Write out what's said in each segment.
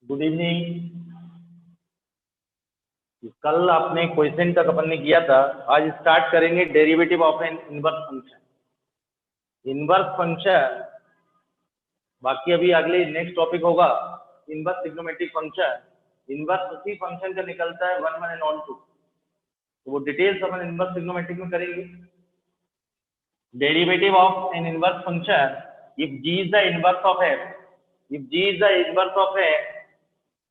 Good evening. कल आपने question तक अपन ने किया था, आज स्टार्ट करेंगे derivative of N inverse function. Inverse function बाकी अभी अगले नेक्स्ट टॉपिक होगा इनवर्स ट्रिग्नोमेट्रिक फंक्शन। इनवर्स उसी फंक्शन का निकलता है 1 1 एंड ऑन 2, तो वो डिटेल्स अपन इनवर्स ट्रिग्नोमेट्रिक में करेंगे। Derivative of N inverse function if g is the inverse of f, if g is the inverse of f,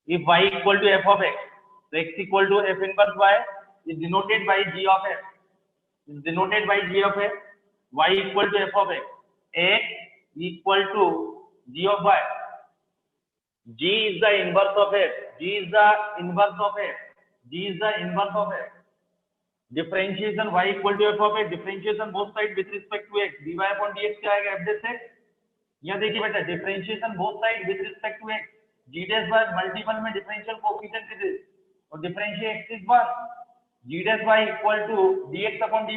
if y equal to f of x, so x equal to f inverse y is denoted by g of f, is denoted by g of f, y equal to f of x, x equal to g of y, g is the inverse of f, g is the inverse of f, g is the inverse of f, differentiation y equal to f of x, differentiation both sides with respect to x, dy upon dx क्या आएगा f dash x। यहाँ देखिए बेटा, differentiation both side with respect to x, g dash by multiple में differential coefficient किस और differentiate x is 1, g dash by equal to dx upon dy।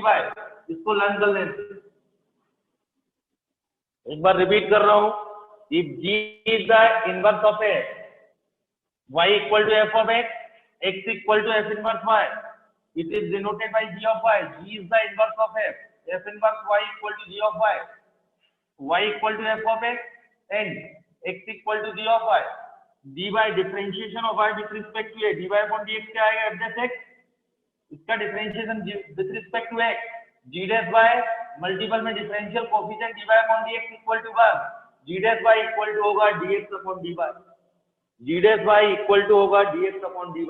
इसको learn कर लेते, एक बार रिपीट कर रहा हूं। If g is the inverse of x, y equal to f of x, x equal to f inverse y, it is denoted by g of y, g is the inverse of f, f inverse y equal to g of y, y equal to f of x and x equal to g of y, dy differentiation of y with respect to a, dy upon dx क्या आएगा f dash x, इसका differentiation with respect to x, g dash y multiple में differential coefficient dy upon dx equal to 1, g dash y equal to होगा dx upon dy, g dash y equal to होगा dx upon dy।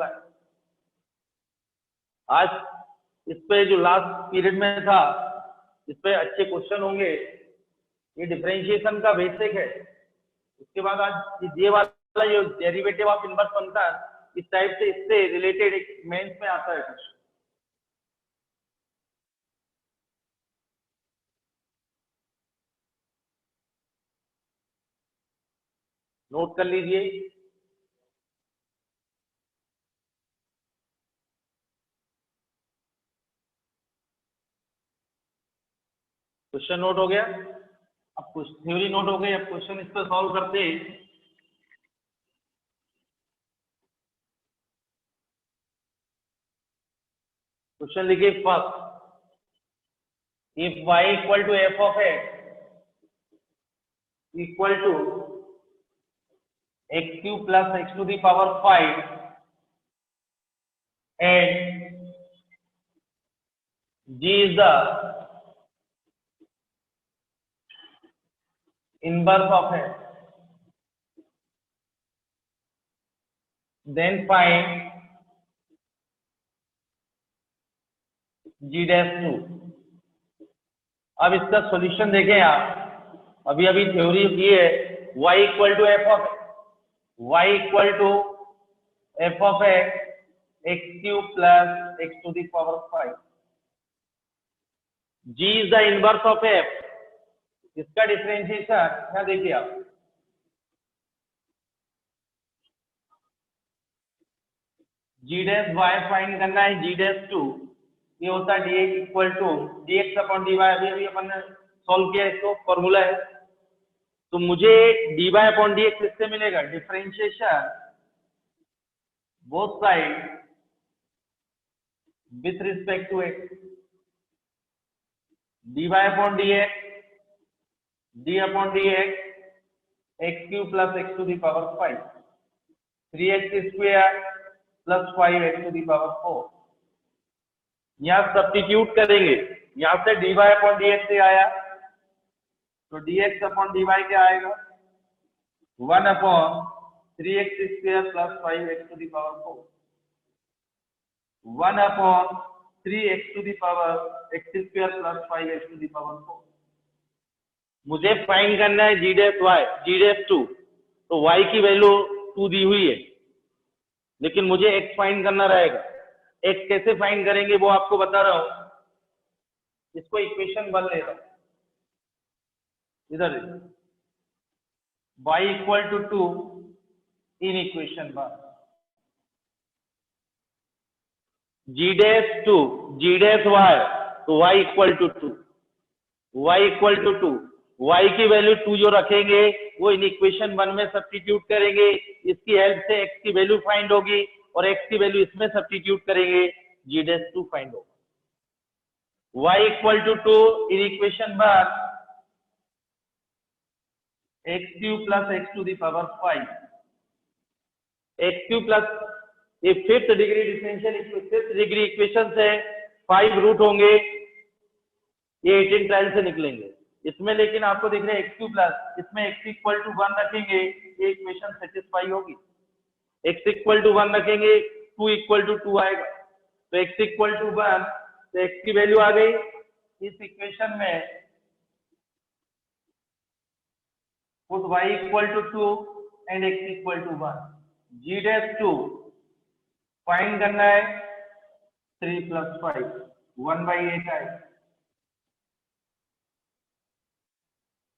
आज इस पे जो last period में था इस पे अच्छे क्वेश्चन होंगे, ये डिफरेंशिएशन का बेसिक है। उसके बाद आज ये वाला जो डेरिवेटिव ऑफ इनवर्स फंक्शन इस टाइप से इससे रिलेटेड एक मेंस में आता है कुछ, नोट कर लीजिए। क्वेश्चन नोट हो गया, अब कुछ थ्योरी नोट हो गई, अब क्वेश्चन इस पर सॉल्व करते हैं। क्वेश्चन लिखिए first, if y equal to f of x equal to x cube plus x to the power 5 and g is the inverse of x, then find g dash 2। अब इसका solution देखें आप, अभी अभी theory की है y equal to f of x, y equal to f of x, x cube plus x to the power 5, g is the inverse of f, इसका differentiation क्या देखिए आप, g डैश y फाइंड करना है, g dash 2 ये होता है dx equal to dx upon dy, अभी अभी अपन ने सॉल्व किया, इसको फॉर्मूला है। तो मुझे dy अपॉन dx किससे मिलेगा, differentiation both side with respect to x, dy upon dx, d upon dx, x cube plus x to the power 5, 3x square plus 5x to the power 4। यहाँ substitute करेंगे, यहाँ से dy upon dx से आया तो dx upon dy क्या आएगा, 1 upon 3x square plus 5x to the power 4, 1 upon 3x to the power x square plus 5x to the power 4। मुझे फाइंड करना है g dash y, g dash 2, तो y की वैल्यू 2 दी हुई है, लेकिन मुझे x फाइंड करना रहेगा। x कैसे फाइंड करेंगे वो आपको बता रहा हूं, इसको इक्वेशन 1 ले रहा हूं, इधर y equal to 2 in equation 1, g dash 2, g dash y, तो y equal to 2, y equal to 2, y की वैल्यू 2 जो रखेंगे वो इन इक्वेशन 1 में सब्स्टिट्यूट करेंगे, इसकी हेल्प से x की वैल्यू फाइंड होगी और x की वैल्यू इसमें सब्स्टिट्यूट करेंगे, g'2 फाइंड होगा। y equal to 2 in equation 1 x³ plus x to the power 5, x³ plus ये fifth degree differential fifth degree equation से 5 रूट होंगे, ये 18 ट्रायल से निकलेंगे इसमें, लेकिन आपको दिख रहा है x³ प्लस, इसमें x इक्वल टू 1 रखेंगे, ये इक्वेशन सेटिस्फाई होगी। x इक्वल टू 1 रखेंगे, 2 इक्वल टू 2 आएगा, तो x इक्वल टू 1, तो x की वैल्यू आ गई इस इक्वेशन में, put y equal to 2 and x equal to 1, g'2 find करना है 3 प्लस 5, 1/8 आएगा।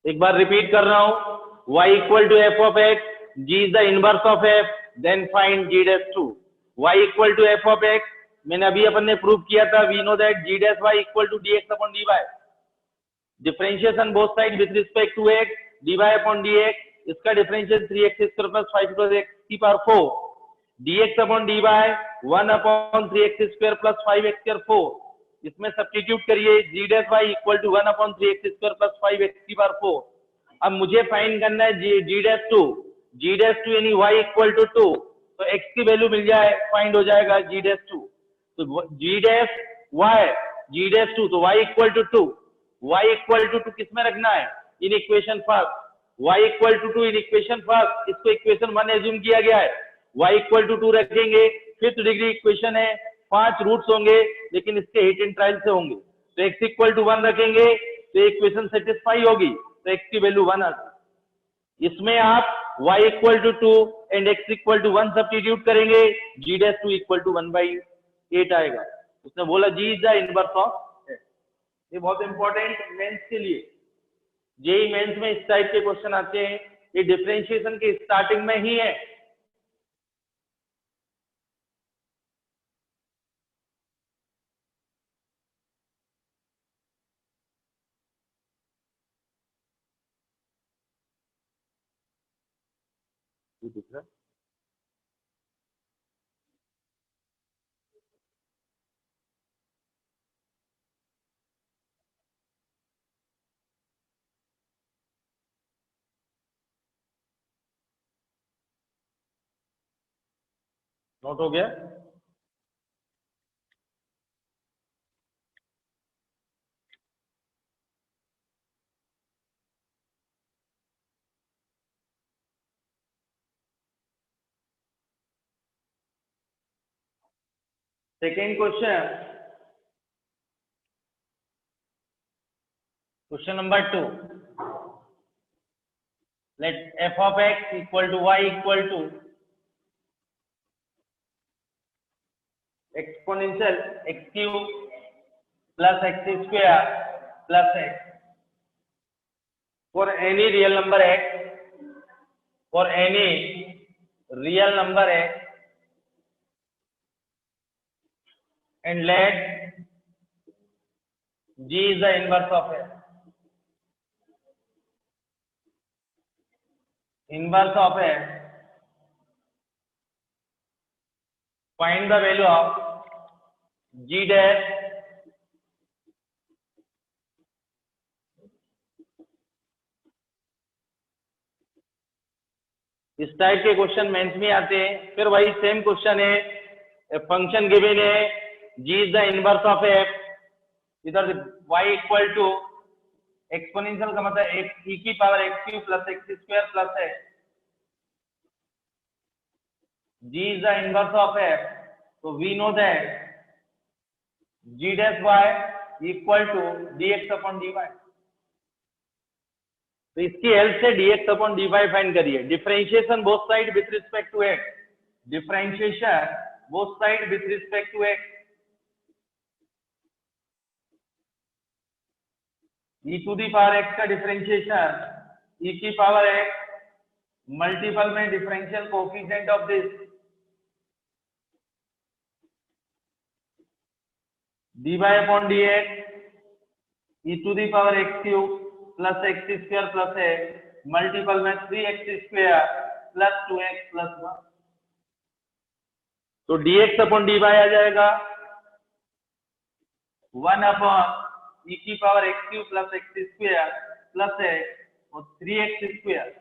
एक बार रिपीट कर रहा हूं, y equal to f of x, g is the inverse of f, then find g'2। y equal to f of x, मैंने अभी अपन ने प्रूव किया था, we know that g' equal to dx upon dy, differentiation both side with respect to x, dy upon dx, इसका differential 3x² plus 5x की power 4, dx upon dy 1 upon 3x² plus 5x² 4, इसमें substitute करिए, g' equal to 1 upon 3x² plus 5x की power 4। अब मुझे find करना है g'2 यानी y इक्वल टू 2, तो x की वैल्यू मिल जाए, फाइंड हो जाएगा g'2, तो g'2 तो y equal to 2, y equal to 2 किसमें रखना है, in equation first, y equal to 2 in equation first, इसको इक्वेशन 1 एज्यूम किया गया है, y इक्वल टू 2 रखेंगे, फिफ्थ डिग्री इक्वेशन है, 5 रूट्स होंगे, लेकिन इसके हिट एंड ट्रायल से होंगे, तो x इक्वल टू 1 रखेंगे, तो इक्वेशन सेटिस्फाई होगी, तो x की वैल्यू 1 आती। इसमें आप y equal to 2 and x equal to 1 substitute करेंगे, g'2 इक्वल टू 1/8 आएगा। उसने बोला g is the inverse of, ये बहुत इंपॉर्टेंट मेंस के लिए, जेई मेंस में इस टाइप के क्वेश्चन आते हैं, ये डिफरेंशिएशन के स्टार्टिंग में ही है। दूसरा नोट हो गया, second question number 2, let f of x equal to y equal to exponential x³ plus x² plus x for any real number x, for any real number x, and let g is the inverse of f, inverse of f, find the value of g dash इस type के question Mains में आते हैं। फिर वही same question है, function given है, g is the inverse of f, इधर y इक्वल टू एक्सपोनेंशियल का मतलब x e की power x³ plus x² plus x, g is the inverse of f, तो we know that g' equal to dx upon dy, तो इसकी help से dx upon dy find करिए, differentiation both side with respect to x, differentiation both side with respect to x, e to the power x का differentiation e की power x multiple में differential coefficient of this dy upon dx e to the power x³ plus x² plus x multiple में 3x² plus 2x plus 1। तो dx upon dy आ जाएगा 1 upon e की power x cube plus x square plus x और 3x square.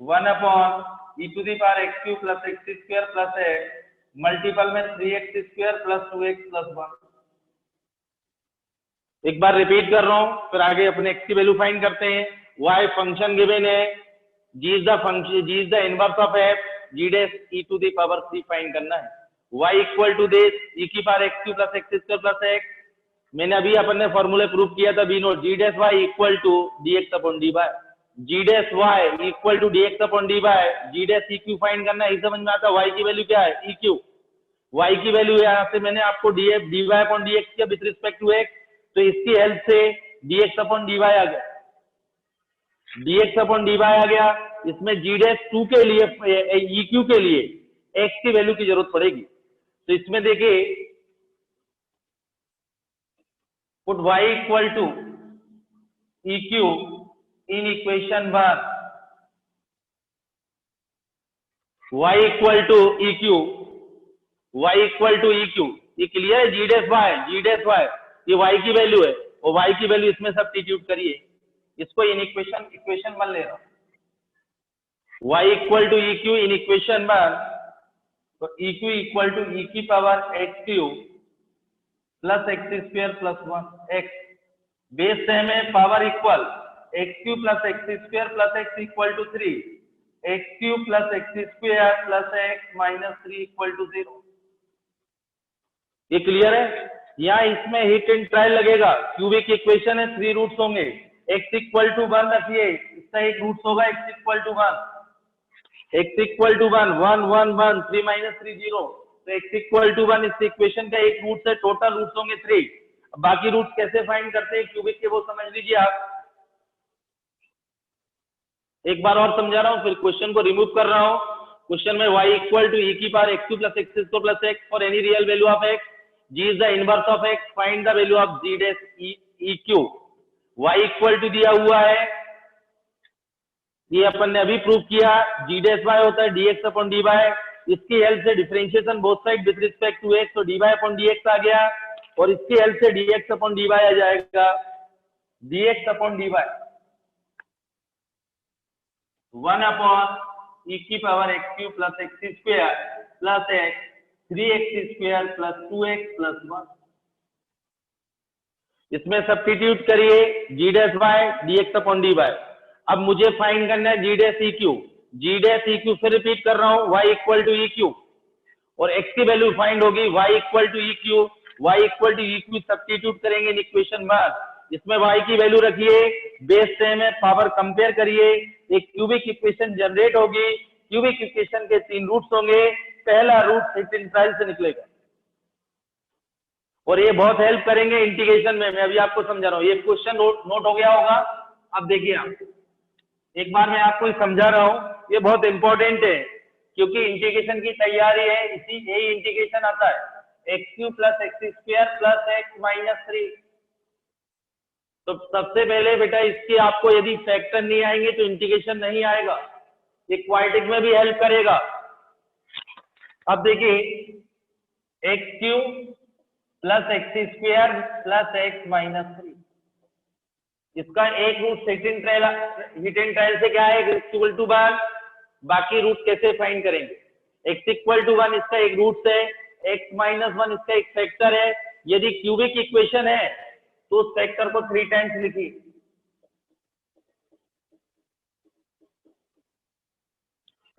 One upon e to the power x cube plus x square plus x multiple में 3x square plus 2x plus 1। एक बार repeat कर रहा हूं, फिर आगे अपने x की वैल्यू फाइंड करते हैं। y फंक्शन गिवन है, g is the function, g is the inverse of f, g dash e to the power 3 find करना है। y equal to this e की power x cube plus x square plus x। मैंने अभी अपन ने फॉर्मूले prove किया था b note g dash y equal to dx upon dy। g dash y equal to dx upon dy, g dash e cube find करना है। समझ में आता है y की वैल्यू क्या है, e क्यू। y की वैल्यू यहाँ से मैंने आपको df dy अपॉन dx किया विथ रिस्पेक्ट टू x, तो इसकी हेल्प से dx अपॉन dy आ गया, dx अपॉन dy आ गया। इसमें g डैश 2 के लिए e क्यू के लिए x की वैल्यू की जरूरत पड़ेगी। तो इसमें देखिए put y equal to e cube in equation 1, y equal to e cube, y equal to e cube. ये क्लियर है, g डैश y ये y की वैल्यू है और y की वैल्यू इसमें सब्स्टिट्यूट करिए। इसको इन इक्वेशन 1 ले रहा हूं, y equal to e cube in equation 1, तो e cube equal to e की power x cube plus x square plus 1 x। Base same है, power equal x cube plus x square plus x equal to 3, x cube plus x square plus x minus 3 equal to 0। ये clear है। यहाँ इसमें hit and trial लगेगा, cubic equation है, 3 roots होंगे। x equal to 1 रखिए, इसका एक रूट्स होगा x equal to 1, x equal to 1 1 1 1 3 minus 3 0, तो x इक्वल टू 1 इस इक्वेशन का एक रूट है, टोटल रूट्स होंगे 3। बाकी रूट्स कैसे फाइंड करते हैं क्यूबिक के वो समझ लीजिए आप। एक बार और समझा रहा हूं, फिर क्वेश्चन को रिमूव कर रहा हूं। क्वेश्चन में y इक्वल टू e की power x cube plus x square plus x for any real value of x, g is the inverse of x, find the value of g dash e cube. y equal to दिया हुआ है, ये अपन ने अभी prove किया, g dash y होता है dx upon dy। इसकी हेल्प से differentiation both side with respect to x, तो dy अपॉन dx आ गया, और इसकी हेल्प से dx अपॉन dy आ जाएगा, dx upon dy 1 upon e की power x cube plus x square plus x 3x square plus 2x plus 1। इसमें सब्स्टिट्यूट करिए g dash y dx upon dy। अब मुझे फाइंड करना है g dash e cube, g dash e cube, फिर repeat कर रहा हूं, y equal to e cube, और x की वैल्यू फाइंड होगी y equal to e cube, y equal to e Q substitute करेंगे इन इक्वेशन 1। इसमें y की वैल्यू रखिए, बेस सेम है, पावर कंपेयर करिए, एक क्यूबिक इक्वेशन जनरेट होगी। क्यूबिक इक्वेशन के 3 रूट्स होंगे, पहला रूट हिट एंड ट्रायल से निकलेगा, और ये बहुत हेल्प करेंगे इंटीग्रेशन में। मैं अभी आपको समझा रहा हूँ, ये क्वेश्चन नोट हो गया होगा। अब देखिए आप, एक बार मैं आपको समझा रहा हूँ, ये बहुत इंपॉर्टेंट है क्योंकि इंटीग्रेशन की तैयारी है, इसी यही इंटीग्रेशन आता है, x cube plus x square plus x minus 3। तो सबसे पहले बेटा इसके आपको यदि फैक्टर नहीं आएंगे तो इंटीग्रेशन नहीं आएगा, ये क्वाड्रेटिक में भी हेल्प करेगा। अब देखिए x cube plus x square plus x minus 3, इसका एक रूट हिट एंड ट्रायल से क्या है, एक्स इक्वल टू 1। बाकी रूट कैसे फाइंड करेंगे, एक्स इक्वल टू 1 इसका एक रूट है, एक्स माइनस 1 इसका एक फैक्टर है। यदि क्यूबिक इक्वेशन है तो उस फैक्टर को 3 टाइम्स लिखिए।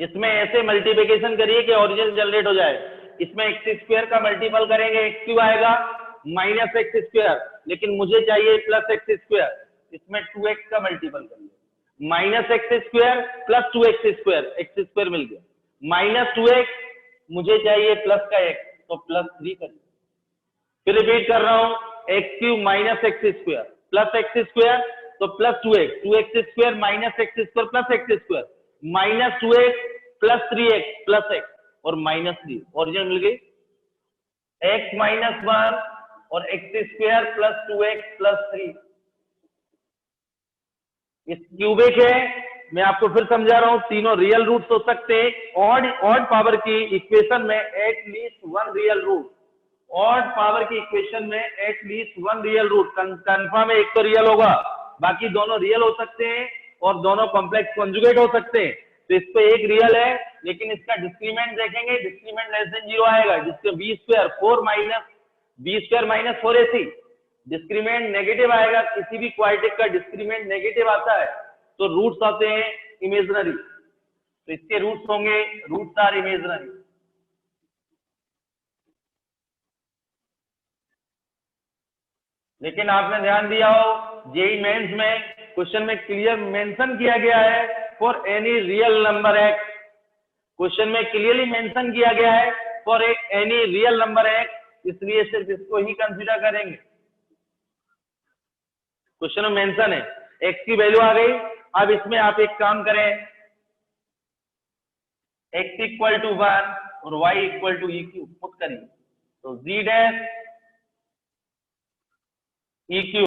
इसमें ऐसे मल्टीप्लिकेशन करिए कि ओरिजिन जनरेट हो जाए। इसमें एक्स स्क्वायर का मल्टीपल करेंगे, एक्स क्यू आएगा माइनस एक्स स्क्वायर, लेकिन मुझे चाहिए प्लस एक्स स्क्वायर, इसमें 2x का मल्टीपल करिए, minus x square plus 2x square, x square मिल गया, माइनस 2x मुझे चाहिए प्लस का x, तो प्लस 3 करिए। फिर रिपीट कर रहा हूं, x cube minus x square plus x square, तो plus 2x square minus x square plus x square, minus 2x plus 3x plus x और माइनस 3, ओरिजिन मिल गई। x माइनस 1 और x² प्लस 2x प्लस 3। इस cubic है, मैं आपको फिर समझा रहा हूं, तीनों रियल रूट्स हो सकते हैं। ऑड पावर की इक्वेशन में at least one real root, odd power की इक्वेशन में at least one real root, confirm है एक तो रियल होगा, बाकी दोनों रियल हो सकते हैं और दोनों कॉम्प्लेक्स कॉन्जुगेट हो सकते हैं। तो इस पे एक रियल है, लेकिन इसका डिस्क्रीमेंट देखेंगे, डिस्क्रीमेंट लेस देन 0 आएगा, जिससे b² minus 4ac, discriminant negative आएगा। किसी भी क्वाड्रेटिक का डिस्क्रीमेंट नेगेटिव आता है तो रूट्स आते हैं इमेजिनरी, तो इसके रूट्स होंगे, रूट्स आर इमेजिनरी। लेकिन आपने ध्यान दिया हो जेई मेंस में क्वेश्चन में क्लियर मेंशन किया गया है for any real number x, question में क्लियरली मेंशन किया गया है for any real number x, इसलिए सिर्फ इसको ही कंसीडर करेंगे। क्वेश्चन में मेंशन है, एक्स की वैल्यू आ गई। अब इसमें आप एक काम करें, x इक्वल टू 1 और y equal to EQ put करिए, तो z डैश EQ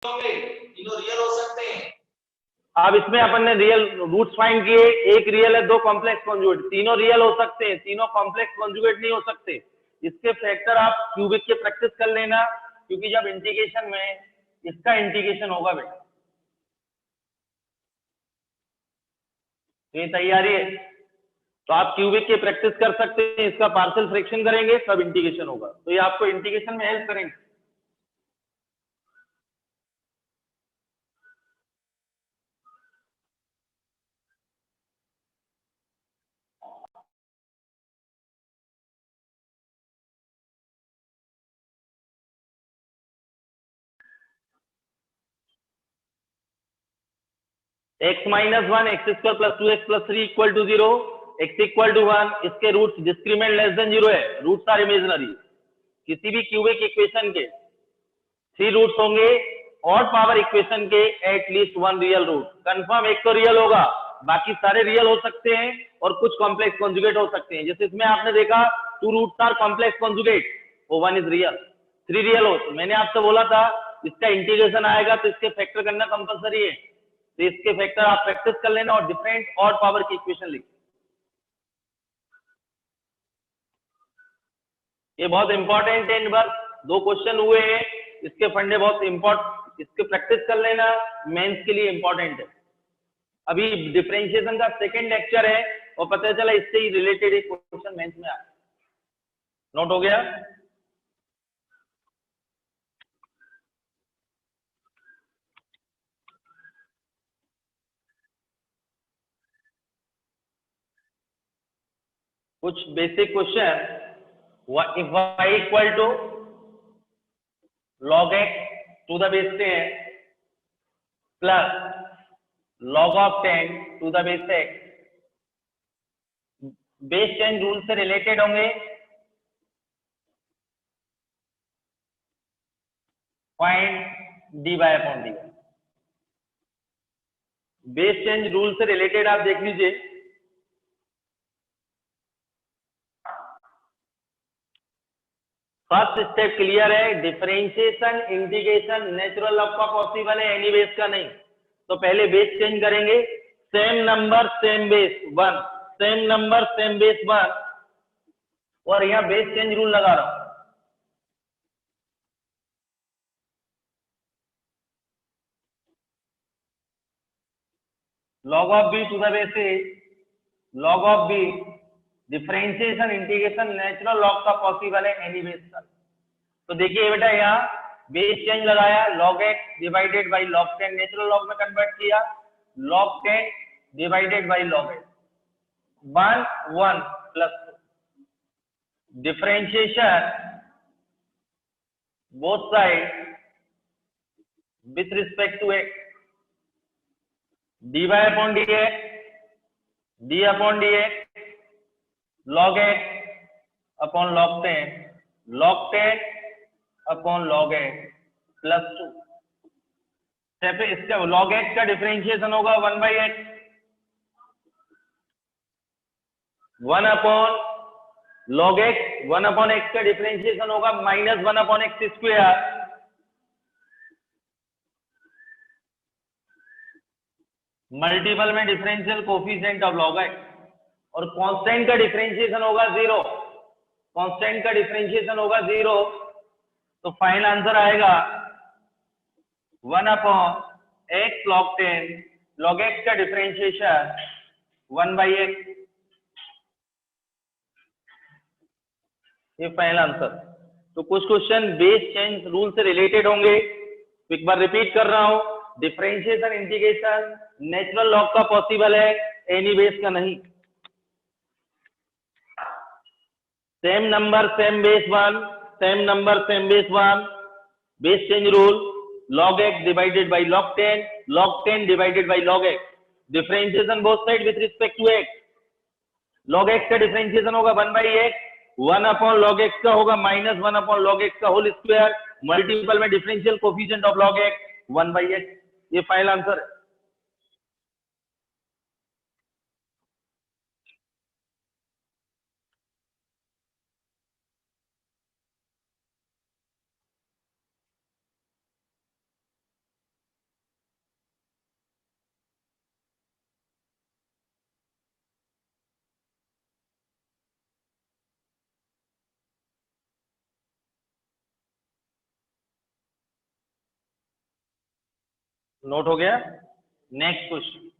तीनों रियल हो सकते हैं। अब इसमें अपन ने रियल रूट्स फाइंड किए, एक रियल है, दो कॉम्प्लेक्स कॉन्जुगेट, तीनों रियल हो सकते हैं, तीनों कॉम्प्लेक्स कॉन्जुगेट नहीं हो सकते। इसके फैक्टर आप क्यूबिक के प्रैक्टिस कर लेना, क्योंकि जब इंटीग्रेशन में इसका इंटीग्रेशन होगा बेटा, ये तैयारी है, तो आप क्यूबिक के प्रैक्टिस कर सकते हैं, इसका पार्शियल फ्रैक्शन करेंगे तब इंटीग्रेशन होगा, तो ये आपको इंटीग्रेशन में हेल्प करेंगे। x minus 1 x² plus 2x plus 3 equal to 0, x equal to 1, इसके रूट्स डिस्क्रीमेंट लेस देन 0 है, रूट्स आर इमेजिनरी। किसी भी क्यूबिक इक्वेशन के 3 रूट्स होंगे, ऑड पावर इक्वेशन के at least one real root, confirm एक तो रियल होगा, बाकी सारे रियल हो सकते हैं और कुछ कॉम्प्लेक्स कॉन्जुगेट हो सकते हैं। जैसे इसमें आपने देखा 2 रूट्स आर कॉम्प्लेक्स कॉन्जुगेट, वो 1 इज रियल, 3 रियल हो। तो मैंने आपसे बोला था इसका इंटीग्रेशन आएगा तो इसके फैक्टर करना कंपलसरी है, तो इसके फैक्टर आप प्रैक्टिस कर लेना और डिफरेंट ऑड पावर की इक्वेशन लिख। ये बहुत इंपॉर्टेंट है, बस 2 क्वेश्चन हुए हैं, इसके फंडे बहुत इंपॉर्टेंट, इसके प्रैक्टिस कर लेना, मेंस के लिए इंपॉर्टेंट है। अभी डिफरेंशिएशन का सेकंड लेक्चर है और पता चला इससे ही रिलेटेड एक क्वेश्चन मेंस में आया, नोट हो गया। कुछ basic question, if y equal to log x to the base 10 plus log of 10 to the base x, base 10 rule से रिलेटेड होंगे, find dy upon dy। Base 10 rule से related आप देख लीजिए, फर्स्ट स्टेप क्लियर है, differentiation integration natural log का possible है, any base का नहीं। तो पहले बेस चेंज करेंगे, same number same base 1, same number same base 1, और यहां बेस चेंज रूल लगा रहा हूं। log of b to the base a, log of b, differentiation integration natural log का पॉसिबल है, एनी बेस का। तो देखिए बेटा यहाँ बेस चेंज लगाया, log x divided by log 10, natural log में कन्वर्ट किया, log 10 divided by log x, 1 1 plus differentiation both side with respect to x, dy upon dx, d upon dx, log x upon log 10, log 10 upon log x plus 2। Step इसका log x का differentiation होगा 1/x, 1 upon log x, 1 upon x का differentiation होगा -1 upon x square, multiple में differential coefficient of log x, और constant का differentiation होगा 0, constant का डिफरेंशिएशन होगा 0, तो फाइनल आंसर आएगा 1 upon x log 10, log x का डिफरेंशिएशन 1/x, ये फाइनल आंसर। तो कुछ क्वेश्चन बेस चेंज रूल से रिलेटेड होंगे, तो एक बार रिपीट कर रहा हूं, डिफरेंशिएशन इंटीग्रेशन नेचुरल लॉग का पॉसिबल है, एनी बेस का नहीं। Same number same base 1, same number same base 1, base change rule, log x divided by log 10, log 10 divided by log x, differentiation both side with respect to x, log x का differentiation होगा 1/x, 1 upon log x का होगा -1 upon log x का whole square, multiple में differential coefficient of log x 1/x, ये final answer है। Note हो गया। Next question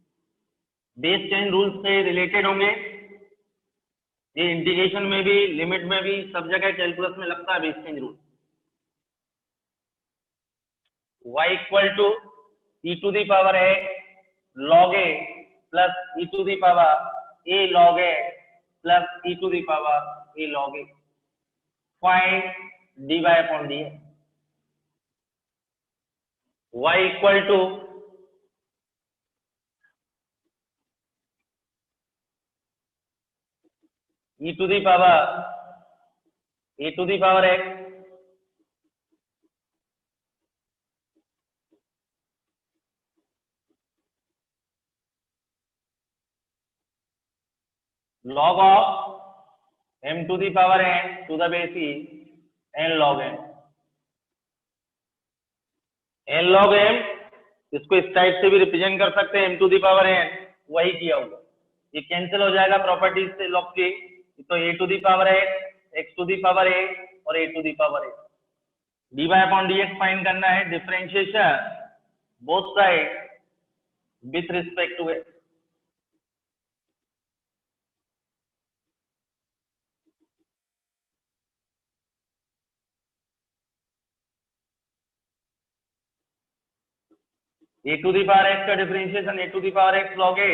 base change rule से रिलेटेड होंगे, ये इंटीग्रेशन में भी लिमिट में भी सब जगह कैलकुलस में लगता है base change rule. y equal to e to the power a log a plus e to the power a log a plus e to the power a log a, find dy upon dx। y equal to e to the power a to the power x log of m to the power n to the base e n log m, n log m इसको इस type से भी represent कर सकते हैं m to the power n, वही किया हुआ, ये कैंसिल हो जाएगा प्रॉपर्टीज से लॉग की, तो a to the power x to the power a और a to the power a, dy upon dx find करना है, differentiation both side with respect to x। a to the power x का differentiation a to the power x log a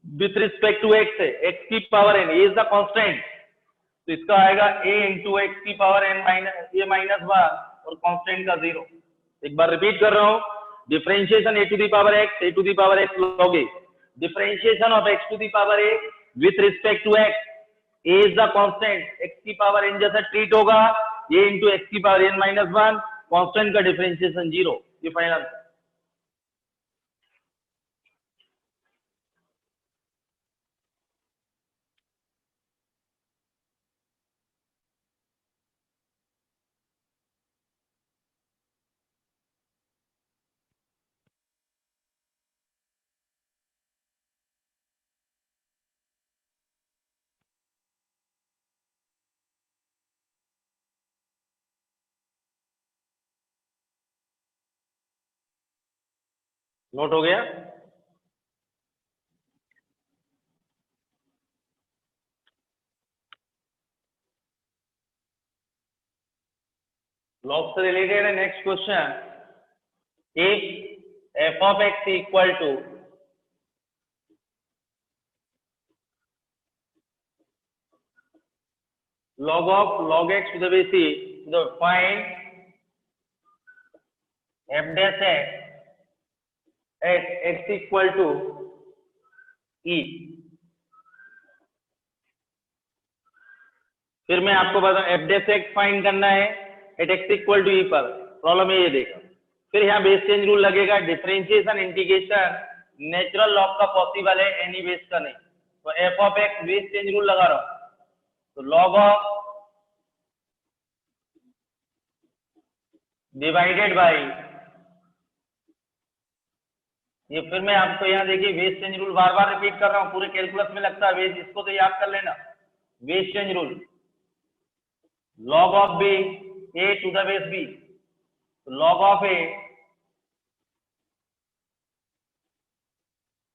with respect to x है, x की power n, ये is the constant, तो इसका आएगा a into x की power n minus a minus 1 और constant का 0। एक बार रिपीट कर रहा हूँ, differentiation a to the power x, a to the power x log a, differentiation of x to the power a with respect to x, a is the constant, x की power n जैसा treat होगा, a into x की power n minus 1, constant का differentiation 0, ये final answer. Note हो गया। Log से related है next question, if f of x equal to log of log x to the base e, the find F dash at x equal to e. फिर मैं आपको बताऊं F dash x find करना है eight x equal to ई पर। Problem है ये देखो, फिर यहाँ बेस चेंज रूल लगेगा, डिफरेंशिएशन इंटीग्रेशन नेचुरल लॉग का पॉसिबल है, एनी बेस का नहीं। तो F of x base change rule लगा रहा हूं, तो लॉग ऑफ डिवाइडेड बाई ये। फिर मैं आपको यहाँ देखिए वेज चेंज रूल बार बार रिपीट कर रहा हूँ, पूरे कैलकुलस में लगता है वेज, इसको तो याद कर लेना। Base change rule log of b a to the base b, log of a,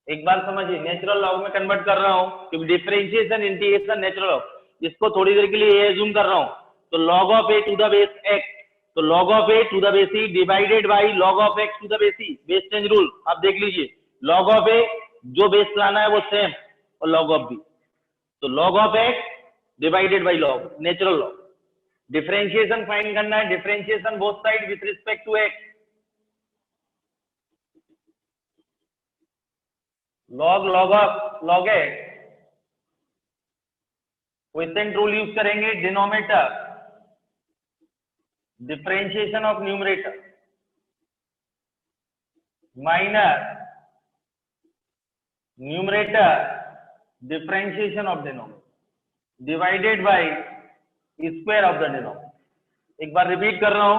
एक बार समझिए नेचुरल लॉग में कन्वर्ट कर रहा हूँ क्योंकि डिफरेंशिएशन इंटीग्रेशन नेचुरल लॉग, इसको थोड़ी देर के लिए एज्यूम कर रहा हूँ। तो log of a to the base x, तो log of a to the base e divided by log of x to the base e. Base change rule आप देख लीजिए, लॉग ऑफ ए जो बेस लाना है वो सेम, और लॉग ऑफ बी, तो log of x divided by log natural log. Differentiation find करना है, differentiation both side with respect to x, log log of log x, quotient rule use करेंगे, denominator differentiation of numerator minus numerator differentiation of denominator divided by square of the denominator. एक बार repeat कर रहा हूं,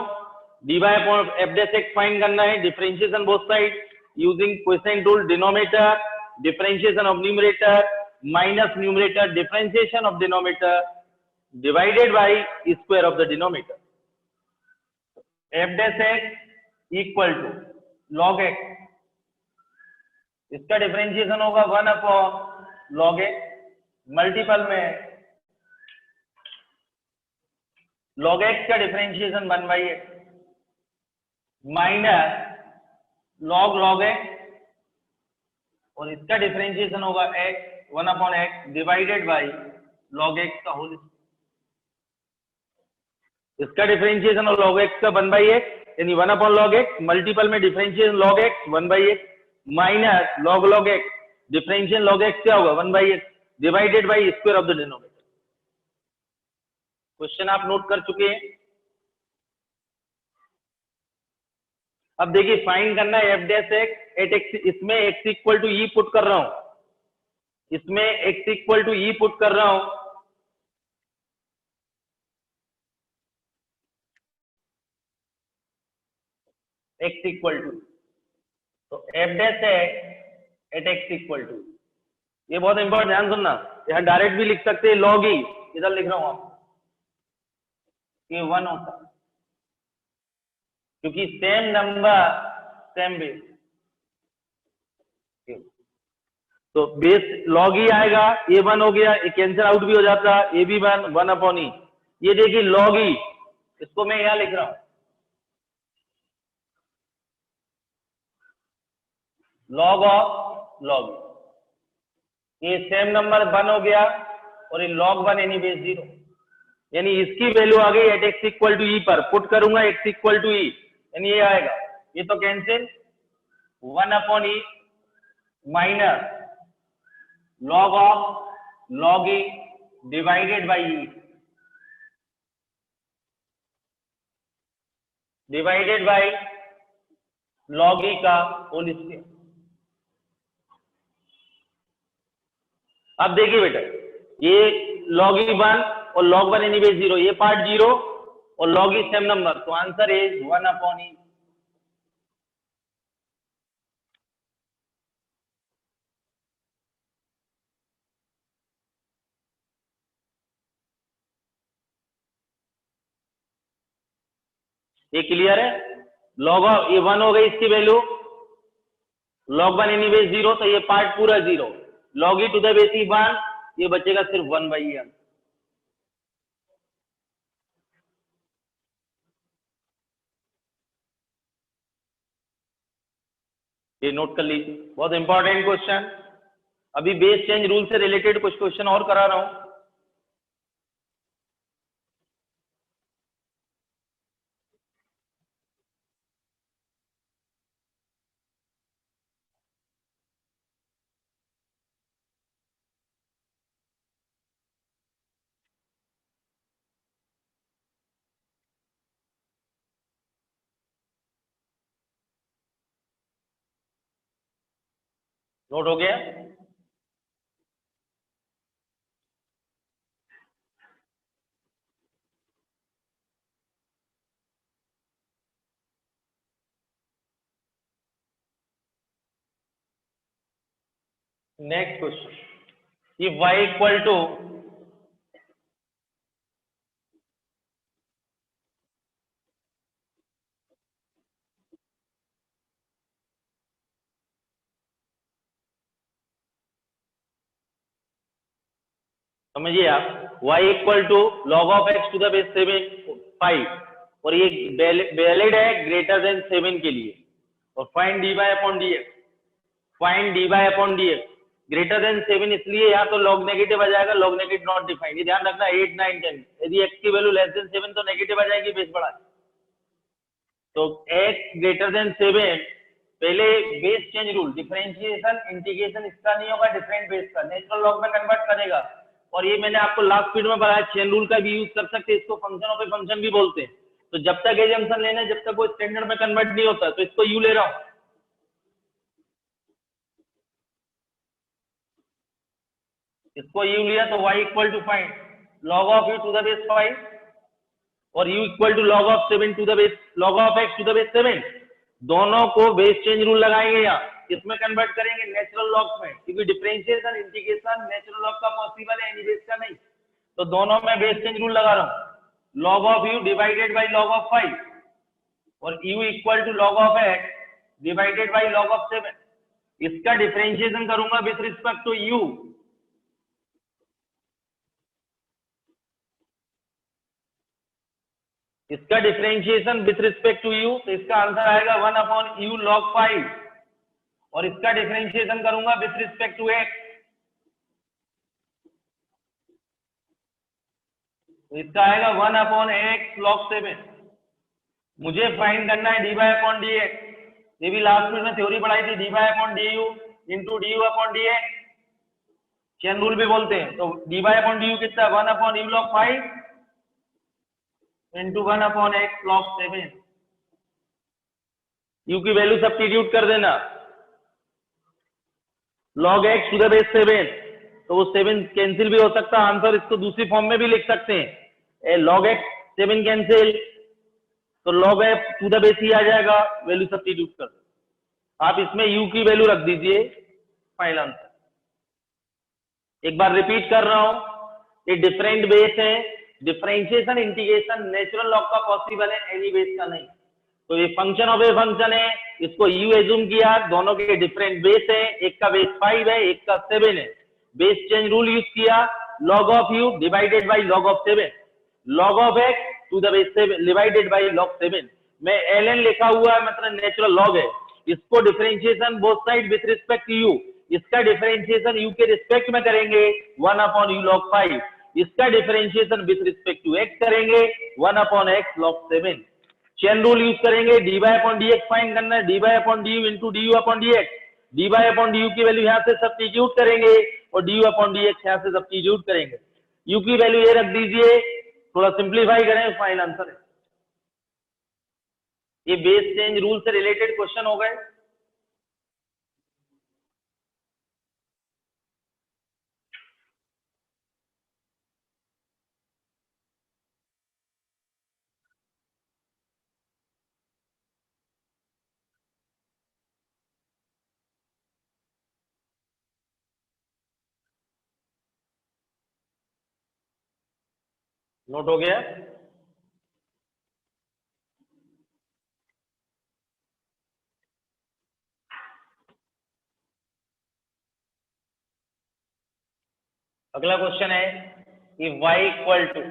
dy upon f dash x find करना है, differentiation both side using quotient rule, denominator differentiation of numerator minus numerator differentiation of denominator divided by square of the denominator. F dash x equal to log x, इसका differentiation होगा 1 upon log x multiple में log x का differentiation 1 by x minus log log x, और इसका differentiation होगा x 1 upon x divided by log x का whole. इसका differentiation और log x का 1 बाई एक्स यानी 1 अपॉन log x मल्टीपल में differentiation log x 1 by x minus log log x differentiation log x क्या होगा 1 by x divided by square of the denominator. Question आप note कर चुके हैं। अब देखिए फाइंड करना है f dash x at x, इसमें x equal to e put कर रहा हूं, इसमें x equal to e put कर रहा हूं, x इक्वल टू, तो f dash at x equal to, ये बहुत इंपॉर्टेंट, ध्यान सुनना, यहां डायरेक्ट भी लिख सकते हैं लॉग ई, इधर लिख रहा हूं आप ये 1 होता है क्योंकि सेम नंबर सेम बेस, तो बेस लॉग ई आएगा, ये 1 हो गया, ये कैंसिल आउट भी हो जाता, ए भी 1 अपॉन ई। ये देखिए लॉग ई, इसको मैं यहां लिख रहा हूं लॉग ऑफ लॉग, ये सेम नंबर 1 हो गया और ये log 1 एनी बेस 0, यानी इसकी वैल्यू आ गई एट एक्स इक्वल टू ई पर, पुट करूंगा एक्स इक्वल टू ई यानी ये आएगा, ये तो cancel 1 upon E minus log of log E divided by E divided by log ई का होल स्क्वायर। अब देखिए बेटा, ये log ई 1 और log 1 एनी बेस 0, ये पार्ट 0 और log ई सेम नंबर, तो आंसर इज 1 अपॉन ई। ये क्लियर है? log ऑफ ये 1 हो गई इसकी वैल्यू, log 1 एनी बेस 0, तो ये पार्ट पूरा 0, log e to the base e 1, ये बचेगा सिर्फ 1 बाई ई। ये नोट कर लीजिए, बहुत इंपॉर्टेंट क्वेश्चन। अभी बेस चेंज रूल से रिलेटेड कुछ क्वेश्चन और करा रहा हूं। नोट हो गया? Next question, if y equal to समझिए आप y equal to log of x to the base 5 और ये वैलिड है ग्रेटर देन 7 के लिए, और find dy upon dx, find dy upon dx greater than 7 इसलिए यहाँ तो log नेगेटिव आ जाएगा, log नेगेटिव नॉट डिफाइंड, ये ध्यान रखना 8 9 10, यदि x की वैल्यू लेस देन 7 तो नेगेटिव आ जाएगी बेस बड़ा, तो x ग्रेटर देन 7 पहले base change rule differentiation integration इसका नहीं होगा, डिफरेंट बेस का नेचुरल लॉग में कन्वर्ट करेगा, और ये मैंने आपको लास्ट वीडियो में बताया चेन रूल का भी यूज कर सकते हैं, इसको फंक्शन ऑफ ए फंक्शन भी बोलते हैं, तो जब तक एजम्पशन लेना है जब तक वो स्टैंडर्ड में कन्वर्ट नहीं होता, तो इसको यू ले रहा हूं, इसको यू लिया तो y equal to find log of u to the base 5 और u equal to log of 7 to the base log of x to the base 7, दोनों को बेस चेंज रूल लगाएंगे, यहाँ किसमें कन्वर्ट करेंगे नेचुरल लॉग में, क्योंकि डिफरेंशिएशन इंटीग्रेशन नेचुरल लॉग का पॉसिबल है, एनी बेस का नहीं, तो दोनों में बेस चेंज रूल लगा रहा हूँ, log of u divided by log of 5 और u equal to log of x divided by log of 7, इसका डिफरेंशिएशन करूंगा विथ रिस्पेक्ट टू u, इसका differentiation with respect to u, तो इसका आंसर आएगा 1 अपॉन u log 5, और इसका differentiation करूंगा विथ रिस्पेक्ट टू x, तो इसका आएगा 1 अपॉन x log 7, मुझे फाइंड करना है dy अपॉन dx, ये भी लास्ट में थ्योरी पढ़ाई थी, dy upon du into du upon dx, chain rule भी बोलते हैं, तो dy अपॉन du कितना है 1 upon u log 5 into 1 upon x log 7, u की वैल्यू सब्स्टिट्यूट कर देना, log x to the base 7, तो वो 7 कैंसिल भी हो सकता है, आंसर इसको दूसरी फॉर्म में भी लिख सकते हैं, log x 7 कैंसिल, तो log f to the base ही आ जाएगा, वैल्यू सब्स्टिट्यूट कर दो, आप इसमें u की वैल्यू रख दीजिए, फाइनल आंसर। एक बार रिपीट कर रहा हूं, ये डिफरेंट बेस है, डिफरेंशिएशन इंटीग्रेशन नेचुरल लॉग का पॉसिबल है, एनी बेस का नहीं, तो ये फंक्शन ऑफ ए फंक्शन है, इसको u एज्यूम किया, दोनों के डिफरेंट बेस है, एक का बेस 5 है एक का 7 है, बेस चेंज रूल यूज किया, log of u divided by log of 7, log of x to the base 7 divided by log 7, में ln लिखा हुआ है मतलब नेचुरल लॉग है, इसको differentiation both side with respect to u, इसका डिफरेंशिएशन u के रिस्पेक्ट में करेंगे 1 अपॉन u log 5, इसका differentiation with respect to x करेंगे 1 upon x log 7, chain rule use करेंगे, dy अपॉन dx फाइंड करना है, dy upon du into du upon dx, dy upon du की value यहाँ से सब्स्टिट्यूट करेंगे और du अपॉन dx यहाँ से सब्स्टिट्यूट करेंगे, u की वैल्यू ये रख दीजिए, थोड़ा सिंप्लीफाई करें, फाइनल आंसर है। ये बेस चेंज रूल से रिलेटेड क्वेश्चन हो गए। नोट हो गया? अगला क्वेश्चन है कि y equal to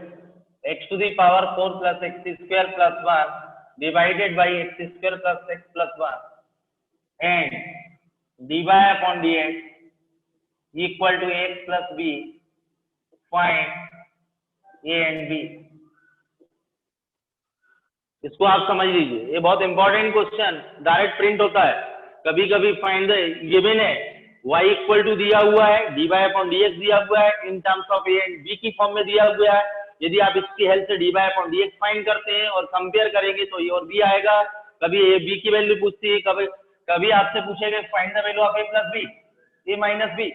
x to the power 4 plus x square plus 1 divided by x square plus x plus 1 and dy upon dx equal to x plus b, find a and b। इसको आप समझ लीजिए, ये बहुत important question direct print होता है, कभी कभी फाइंड गिवन है, y इक्वल टू दिया हुआ है, dy अपॉन dx दिया हुआ है, in terms of a and b की फॉर्म में दिया हुआ है, यदि आप इसकी हेल्प से dy अपॉन dx फाइंड करते हैं और कंपेयर करेंगे तो a और b आएगा, कभी a b की वैल्यू पूछती है, कभी कभी आपसे पूछेगा find the value of a plus b, a minus b.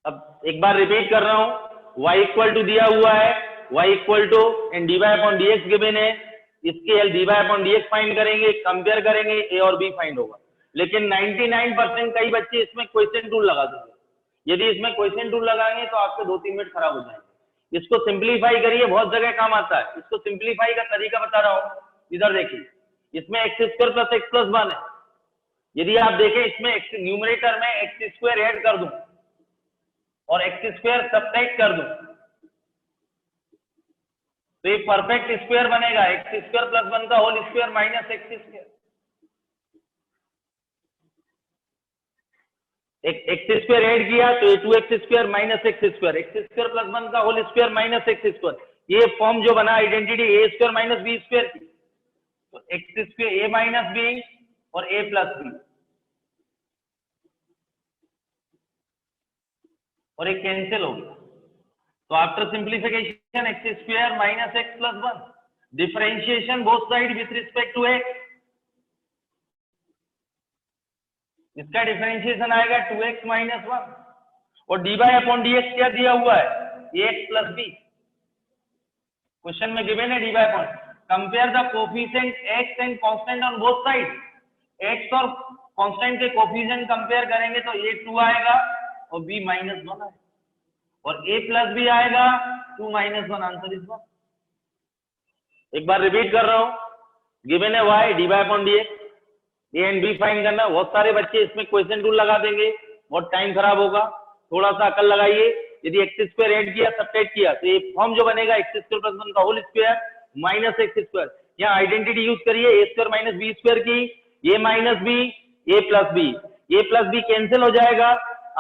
अब एक बार रिपीट कर रहा हूं, y इक्वल टू दिया हुआ है, y equal to and d y upon d x given है, इसके l d y upon d x find करेंगे, कंपेयर करेंगे, ए और बी फाइंड होगा। लेकिन 99% कई बच्चे इसमें क्वेश्चन टूल लगा देंगे। यदि इसमें क्वेश्चन टूल लगाएंगे तो आपके 2-3 मिनट खराब हो जाएंगे। इसको सिंप्लीफाई करिए, बहुत जगह काम आता है। इसको सिंप्लीफाई का तरीका बता रहा हूँ, इधर देखिए, इसमें x square plus x plus 1 है। यदि आप देखें इसमें न्यूमरेटर में एक्स स्क्वायर ऐड कर दूं और एक्स स्क्वायर सब्ट्रैक्ट कर दूं तो ये परफेक्ट स्क्वायर बनेगा, एक्स स्क्वायर प्लस 1 का whole square minus x square. X square add किया तो ये 2x square minus x square, x square plus 1 का whole square minus x square. ये फॉर्म जो बना identity a square minus b square की, तो x square a minus b और ए प्लस बी, और एक कैंसिल हो गया। तो after simplification x square minus x plus 1, differentiation both side with respect to x, इसका डिफरेंशिएशन आएगा 2x माइनस 1, और d by upon d x क्या दिया हुआ है, ax प्लस बी। क्वेश्चन में गिवन है d by upon, compare the coefficient x and constant on both side. x और कांस्टेंट के कोफिशिएंट कंपेयर करेंगे तो a 2 आएगा और b माइनस 1 आएगा, और a प्लस बी आएगा 2 माइनस 1, आंसर इज 1। एक बार रिपीट कर रहा हूं, गिवन है y d by upon d x, a and b find करना। बहुत सारे बच्चे इसमें क्वेश्चन टूल लगा देंगे, बहुत टाइम खराब होगा। थोड़ा सा अकल लगाइए। यदि एक्स स्क्वायर ऐड किया सब्ट्रैक्ट किया तो ये फॉर्म जो बनेगा एक्स स्क्वायर प्लस 1 का whole square minus x square. यहाँ आइडेंटिटी यूज करिए a square minus b square की, a minus b a plus b, a plus b cancel हो जाएगा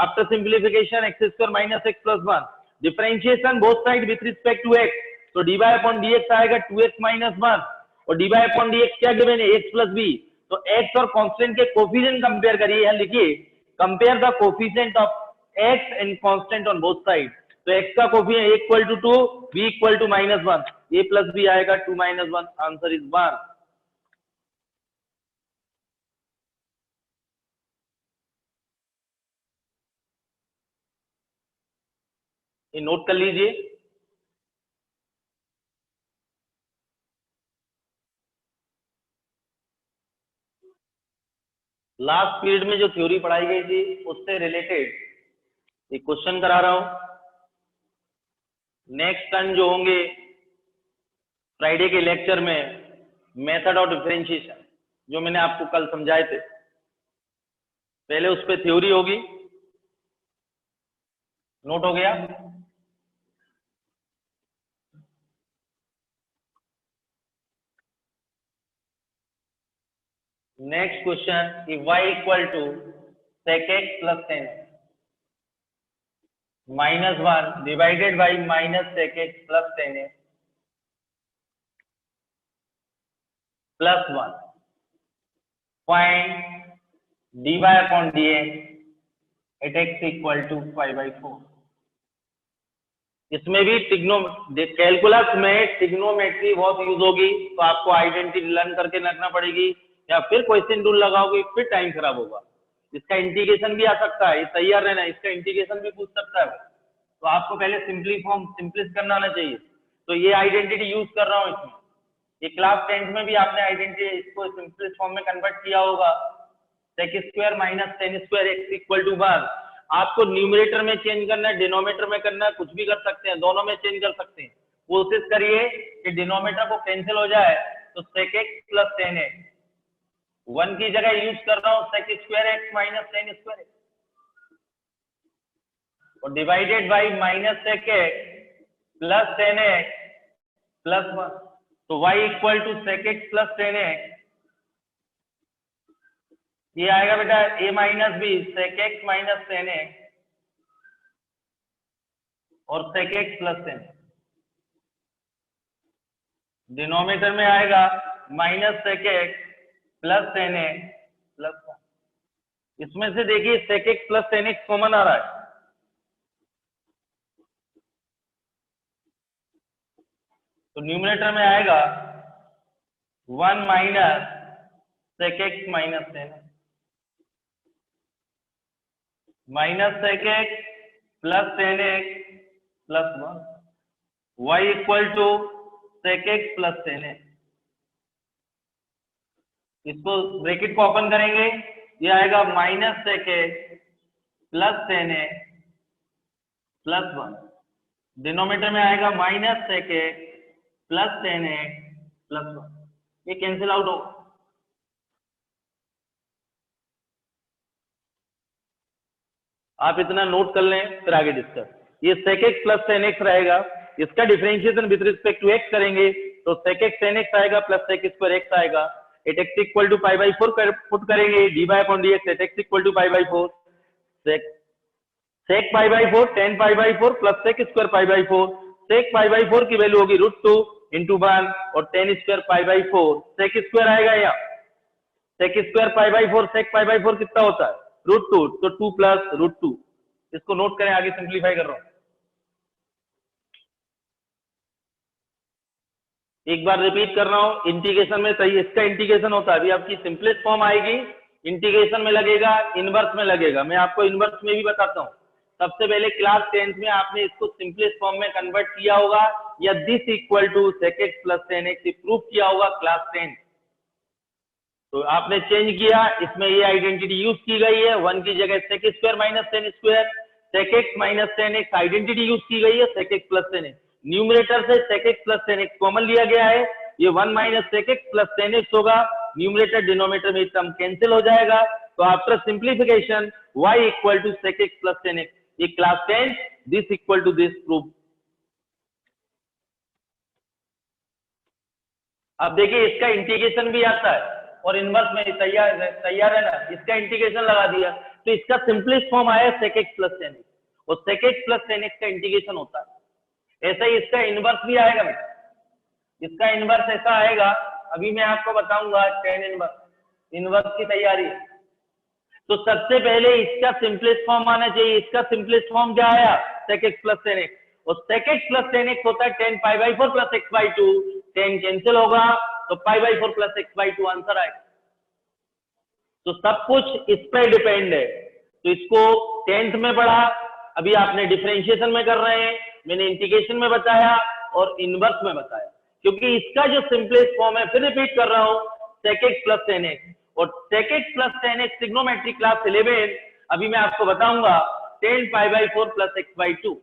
after simplification x square minus x plus 1, differentiation both side with respect to x, तो d by upon d x आएगा 2x minus 1, और d by upon d x क्या given है, x plus b. तो x और constant के coefficient compare करिए, यहां लिखिए compare the coefficient of x and constant on both side. तो x का coefficient equal to 2, b equal to minus 1, a plus b आएगा 2 माइनस 1, आंसर इज 1। ये नोट कर लीजिए। लास्ट पीरियड में जो थ्योरी पढ़ाई गई थी उससे रिलेटेड एक क्वेश्चन करा रहा हूं। नेक्स्ट टाइम जो होंगे फ्राइडे के लेक्चर में मेथड ऑफ डिफरेंशिएशन, जो मैंने आपको कल समझाए थे, पहले उस पर थ्योरी होगी। नोट हो गया? नेक्स्ट क्वेश्चन, कि y equal to sec x plus 10 minus 1 divided by minus sec x plus 10 plus 1, find dy upon dx at x equal to 5/4। इसमें भी कैलकुलस में ट्रिग्नोमेट्री बहुत यूज होगी, तो आपको आइडेंटिटी लर्न करके रखना पड़ेगी, या फिर क्वेश्चन टूल लगाओगे फिर टाइम खराब होगा। इसका इंटीग्रेशन भी आ सकता है, ये तैयार रहना, इसका इंटीग्रेशन भी पूछ सकता है। तो आपको पहले सिंप्लिस्ट करना आना चाहिए। तो ये आइडेंटिटी यूज कर रहा हूँ इसमें। ये क्लास 10th में भी आपने आइडेंटिटी इसको सिंपलेस्ट फॉर्म में कन्वर्ट किया होगा, sec square minus ten square x equal to 1। आपको न्यूमरेटर में चेंज करना है, डिनोमिनेटर में करना है, कुछ भी कर सकते हैं, दोनों में चेंज कर सकते हैं। कोशिश करिए कि डिनोमिनेटर को कैंसिल हो जाए, तो sec x प्लस 10x, 1 की जगह यूज कर रहा हूँ sec square x minus ten square x, और divided by minus sec x plus 10x plus 1, तो y equal to sec x plus 10x, ये आएगा बेटा a minus b sec x minus 10x और sec x प्लस 10। डिनोमिनेटर में आएगा minus sec x plus 10x plus 1। इसमें से देखिए sec x plus tan x common आ रहा है, तो न्यूमरेटर में आएगा 1 minus sec x minus tan x, minus sec x plus tan x plus 1, y equal to sec x plus tan x। इसको ब्रैकेट को ओपन करेंगे, ये आएगा minus sec x plus tan x plus 1, denominator में आएगा minus sec x plus tan x plus 1, ये cancel out होगा। आप इतना नोट कर लें, फिर आगे डिस्कस। ये sec x plus tan x रहेगा, इसका differentiation with respect to x करेंगे तो sec x tan x आएगा प्लस sec स्क्वायर x आएगा, at x equal to pi by 4 put करेंगे, dy upon dx at x equal to pi by 4, sec pi by 4 tan pi by 4 plus sec square pi by 4, sec pi by 4 की value होगी √2 into 1 और tan square pi by 4, sec square आएगा यहाँ, sec square pi by 4, sec pi by 4 कितना होता है √2, तो 2 plus √2। इसको नोट करें, आगे सिंप्लीफाई कर रहा हूं। एक बार रिपीट कर रहा हूं, इंटीग्रेशन में सही इसका इंटीग्रेशन होता है, अभी आपकी सिंपलेस्ट फॉर्म आएगी, इंटीग्रेशन में लगेगा, इनवर्स में लगेगा। मैं आपको इनवर्स में भी बताता हूं। सबसे पहले क्लास 10th में आपने इसको सिंपलेस्ट फॉर्म में कन्वर्ट किया होगा, या this equal to sec x plus tan x prove किया होगा क्लास 10, तो आपने चेंज किया, इसमें ये आइडेंटिटी यूज की गई है, 1 की जगह sec square minus tan square, sec x minus tan x identity use की गई है sec x plus tan x, numerator से sec x plus tan x common लिया गया है, ये 1 minus sec x plus tan x होगा, न्यूमरेटर डिनोमिनेटर में टर्म कैंसिल हो जाएगा, तो after simplification y equal to sec x plus tan x, ये class 10 this equal to this prove. अब देखिए इसका इंटीग्रेशन भी आता है और इनवर्स में तैयार है ना, इसका इंटीग्रेशन लगा दिया तो इसका सिंपलेस्ट फॉर्म आया sec x plus tan x, और sec x plus tan x का इंटीग्रेशन होता है। ऐसा ही इसका इनवर्स भी आएगा, इसका इनवर्स ऐसा आएगा, अभी मैं आपको बताऊंगा tan इनवर्स की तैयारी है। तो सबसे पहले इसका सिंपलेस्ट फॉर्म आना चाहिए, इसका सिंपलेस्ट फॉर्म क्या आया sec x plus tan x, और sec x plus tan x होता है tan pi by 4 plus x by 2, tan cancel होगा तो पाई by 4 plus x by 2 answer आएगा। तो सब कुछ इस पे डिपेंड है, तो इसको 10th में पढ़ा, अभी आपने डिफरेंशिएशन में कर रहे हैं, मैंने इंटीग्रेशन में बताया और इनवर्स में बताया, क्योंकि इसका जो सिंपलेस्ट फॉर्म है, फिर रिपीट कर रहा हूं, sec x plus tan x, और sec x plus tan x trigonometry class 11, अभी मैं आपको बताऊंगा tan pi by 4 plus x by 2।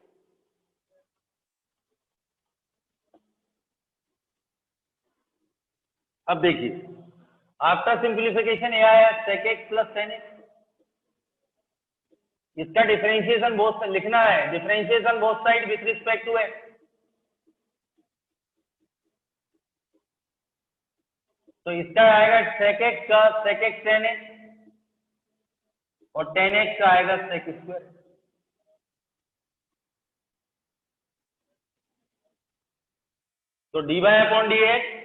अब देखिए आपका सिंप्लीफिकेशन यह है sec x plus tan x, इसका डिफरेंशिएशन बोथ लिखना है, differentiation both side with respect to x, तो इसका आएगा sec x का sec x tan x, और tan x का आएगा sec स्क्वायर। तो dy upon dx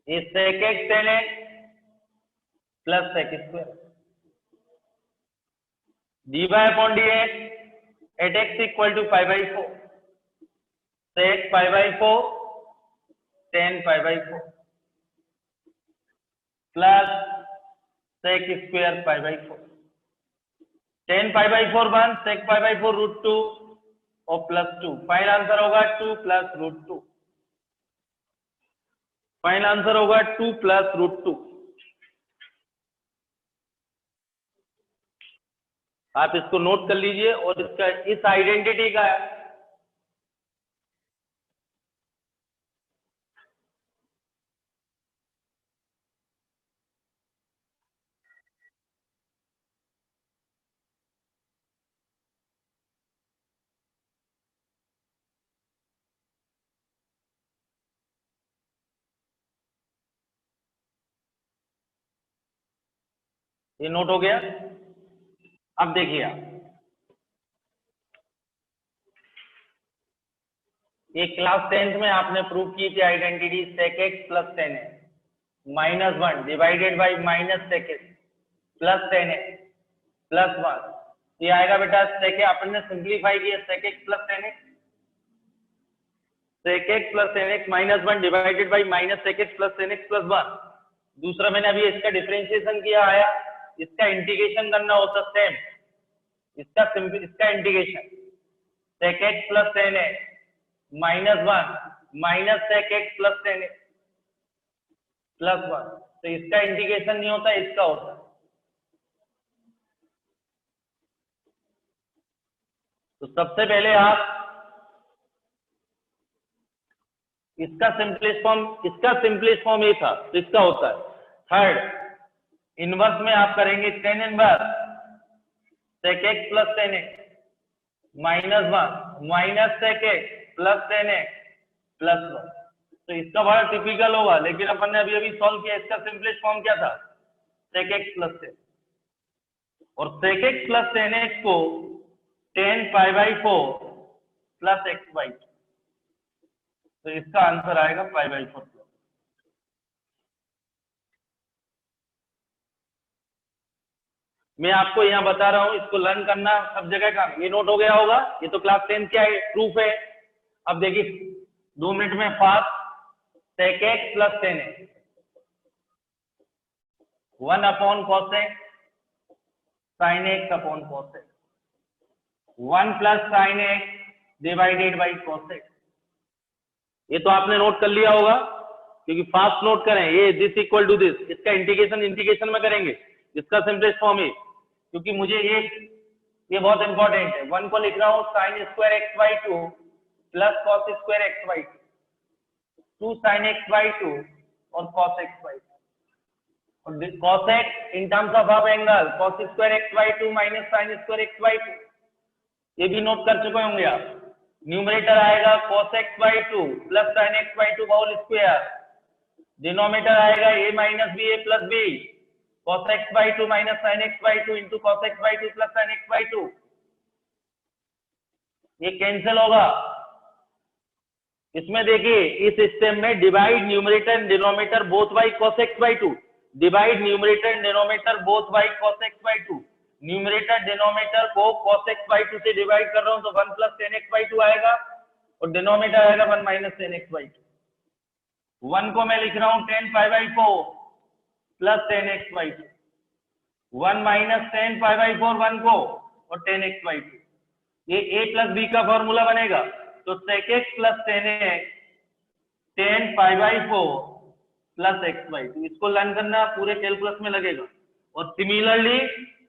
is sec x tan x plus sec square, dy upon dx at x equal to pi by 4, sec pi by 4 tan pi by 4 plus sec square pi by 4, tan pi by 4 1, sec pi by 4 √2 और plus 2, final answer होगा 2 plus √2, final answer होगा 2 plus √2। आप इसको note कर लीजिए, और इसका इस आइडेंटिटी का ये नोट हो गया। अब देखिए आप, ये क्लास 10th में आपने प्रूव की थी identity sec x plus tan x minus 1 divided by minus sec x, plus 10x plus 1, ये आएगा बेटा sec x, अपन ने सिंप्लीफाई किया sec x plus 10x, sec x plus 10x minus 1 divided by minus sec x plus 10x plus 1। दूसरा मैंने अभी इसका differentiation किया आया, इसका इंटीग्रेशन करना होता सेम, इसका integration sec x plus 10x minus 1 minus sec x plus 10x plus 1, तो इसका इंटीग्रेशन नहीं होता, इसका होता है। तो सबसे पहले आप इसका सिंपलेस्ट फॉर्म ये था, तो इसका होता है। थर्ड इनवर्स में आप करेंगे tan inverse sec x plus 10x minus 1 minus sec x plus 10x plus 1, तो इसका बड़ा टिपिकल होगा, लेकिन अपन ने अभी सॉल्व किया। इसका सिंपलेस्ट फॉर्म क्या था, sec x प्लस 10, और sec x प्लस 10x को tan pi by 4 plus x by 2, तो इसका आंसर आएगा पाई बाई 4 प्लस। मैं आपको यहाँ बता रहा हूँ, इसको लर्न करना सब जगह का, ये नोट हो गया होगा, ये तो क्लास 10 क्या है प्रूफ है। अब देखिए 2 मिनट में fast, sec x plus 10x 1 upon cos x sin x upon cos x, 1 plus sin x divided by cos x। ये तो आपने नोट कर लिया होगा, क्योंकि फास्ट नोट करें, ये दिस इक्वल टू दिस, इसका इंटीग्रेशन में करेंगे, इसका सिंपलेस्ट फॉर्म है, क्योंकि मुझे ये बहुत इंपॉर्टेंट है। 1 को लिख रहा हूँ sin square x by 2 plus cos square x by 2 sin x by 2 और cos x बाई 2, और cos x in terms of half angle cos square x by 2 minus sin square x by 2, ये भी note कर चुके होंगे आप। Numerator आएगा cos x by 2 plus sin x by 2 whole square, denominator आएगा a minus b a plus b cos x by 2 minus sin x by 2 into cos x by 2 plus sin x by 2, ये cancel होगा। इसमें देखिए इस system में divide numerator and denominator both by cos x by 2, divide numerator and denominator both by cos x by 2, numerator denominator को cos x by 2 से divide कर रहा हूं तो 1 प्लस tan x बाई 2 आएगा, और डिनोमिनेटर आएगा 1 माइनस tan x बाई 2। 1 को मैं लिख रहा हूं tan pi by 4 plus tan x by 2, 1 minus tan pi by 4 1 को, और tan x बाई 2, ये a प्लस b का फॉर्मूला बनेगा, तो sec x plus tan x tan pi by 4 plus x by 2, इसको लर्न करना पूरे कैलकुलस में लगेगा। और similarly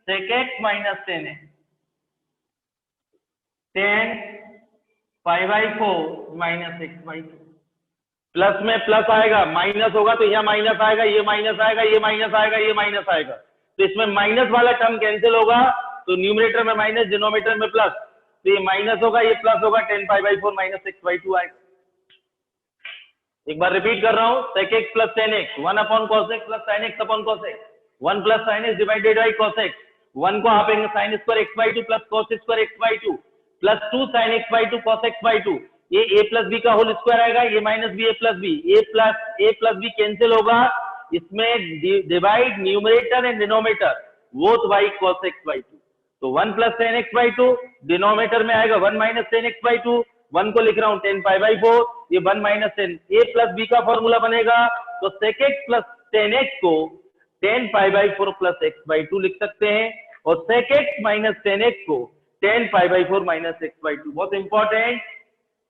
sec x minus tan x tan pi by 4 minus x by 2, plus में प्लस आएगा, माइनस होगा तो यहाँ माइनस आएगा, ये माइनस आएगा, ये माइनस आएगा, ये माइनस आएगा, तो इसमें माइनस वाला टर्म कैंसिल होगा, तो न्यूमरेटर में माइनस डिनोमिनेटर में प्लस, तो ये माइनस होगा, ये प्लस होगा, tan pi by 4 minus x by 2 आएगा। एक बार रिपीट कर रहा हूँ, sec x plus tan x 1 upon cos x plus sin x upon cos x, 1 plus sin x divided by cos x, 1 को आप sin square x by 2 plus cos square x by 2 plus 2 sin x by 2 cos x by 2, ये a plus b का whole square आएगा, ये minus b a plus b cancel होगा, इसमें divide numerator and denominator both by cos x by 2, तो 1 plus tan x by 2, denominator में आएगा 1 minus tan x by 2, 1 को लिख रहा हूं tan पाई बाई 4, ये 1 minus tan, a plus b का फॉर्मूला बनेगा, तो sec x plus tan x को tan pi by 4 plus x by 2 लिख सकते हैं, और sec x minus tan x को tan pi by 4 minus x by 2, बहुत इंपॉर्टेंट,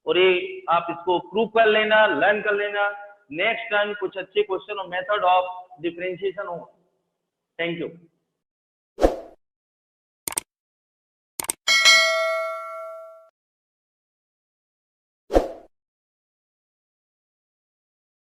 और ये आप इसको प्रूव कर लेना, लर्न कर लेना, नेक्स्ट टाइम कुछ अच्छे क्वेश्चन और मेथड ऑफ डिफरेंशिएशन हो। Thank you.